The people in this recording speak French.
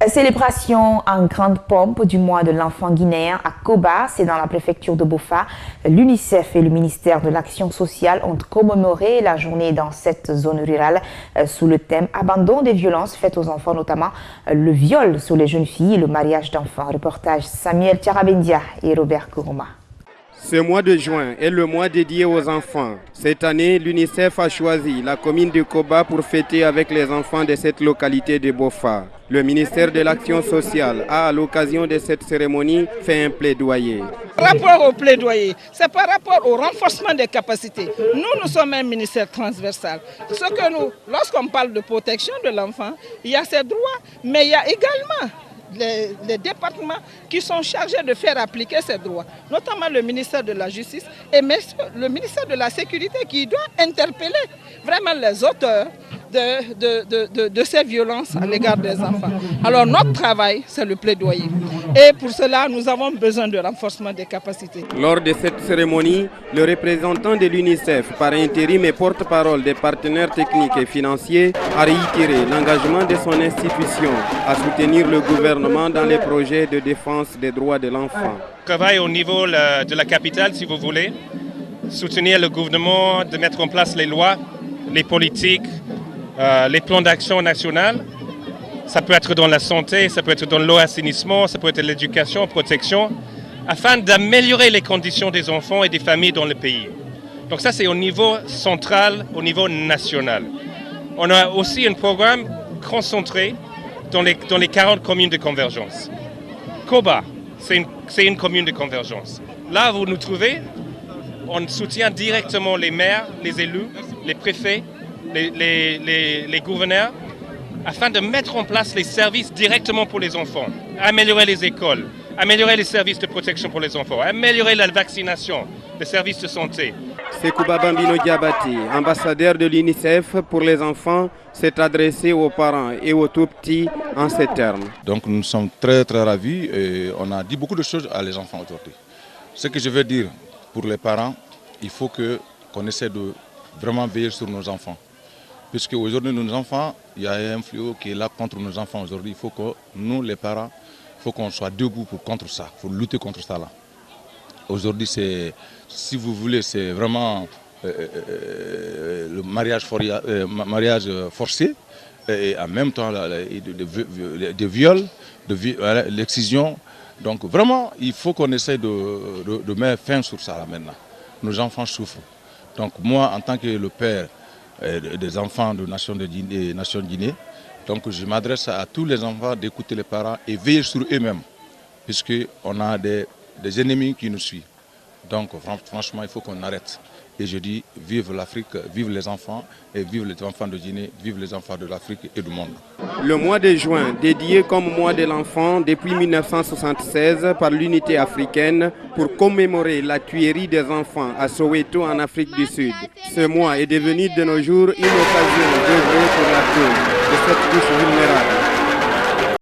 Célébration en grande pompe du mois de l'enfant guinéen à Koba, c'est dans la préfecture de Bofa. L'UNICEF et le ministère de l'Action sociale ont commémoré la journée dans cette zone rurale sous le thème Abandon des violences faites aux enfants, notamment le viol sur les jeunes filles et le mariage d'enfants. Reportage Samuel Tiarabendia et Robert Kourouma. Ce mois de juin est le mois dédié aux enfants. Cette année, l'UNICEF a choisi la commune de Koba pour fêter avec les enfants de cette localité de Bofa. Le ministère de l'Action sociale a, à l'occasion de cette cérémonie, fait un plaidoyer. Par rapport au plaidoyer, c'est par rapport au renforcement des capacités. Nous sommes un ministère transversal. Lorsqu'on parle de protection de l'enfant, il y a ses droits, mais il y a également les départements qui sont chargés de faire appliquer ces droits, notamment le ministère de la Justice et le ministère de la Sécurité qui doit interpeller vraiment les auteurs de ces violences à l'égard des enfants. Alors notre travail, c'est le plaidoyer. Et pour cela, nous avons besoin de renforcement des capacités. Lors de cette cérémonie, le représentant de l'UNICEF, par intérim et porte-parole des partenaires techniques et financiers, a réitéré l'engagement de son institution à soutenir le gouvernement dans les projets de défense des droits de l'enfant. Travail au niveau de la capitale, si vous voulez, soutenir le gouvernement de mettre en place les lois, les politiques, les plans d'action nationaux. Ça peut être dans la santé, ça peut être dans l'eau, assainissement, ça peut être l'éducation, protection, afin d'améliorer les conditions des enfants et des familles dans le pays. Donc ça, c'est au niveau central, au niveau national. On a aussi un programme concentré dans les 40 communes de convergence. Koba, c'est une commune de convergence. Là, vous nous trouvez, on soutient directement les maires, les élus, les préfets, les gouverneurs, afin de mettre en place les services directement pour les enfants, améliorer les écoles, améliorer les services de protection pour les enfants, améliorer la vaccination, les services de santé. Sekouba Bambino Diabati, ambassadeur de l'UNICEF pour les enfants, s'est adressé aux parents et aux tout-petits en ces termes. Donc nous sommes très ravis et on a dit beaucoup de choses à les enfants aujourd'hui. Ce que je veux dire pour les parents, il faut qu'on essaie de vraiment veiller sur nos enfants. Puisque aujourd'hui, nos enfants, il y a un fléau qui est là contre nos enfants aujourd'hui. Il faut que nous, les parents, il faut qu'on soit debout contre ça, il faut lutter contre ça là. Aujourd'hui, si vous voulez, c'est vraiment le mariage forcé et en même temps des viols, l'excision. Donc vraiment, il faut qu'on essaie de mettre fin sur ça là maintenant. Nos enfants souffrent. Donc moi, en tant que le père des enfants de Nations Guinée, donc je m'adresse à tous les enfants d'écouter les parents et veiller sur eux-mêmes, puisqu'on a des ennemis qui nous suivent. Donc franchement, il faut qu'on arrête. Et je dis, vive l'Afrique, vive les enfants, et vive les enfants de Guinée, vive les enfants de l'Afrique et du monde. Le mois de juin, dédié comme mois de l'enfant depuis 1976 par l'unité africaine pour commémorer la tuerie des enfants à Soweto en Afrique du Sud. Ce mois est devenu de nos jours une occasion d'œuvrer pour la cause de cette couche vulnérable.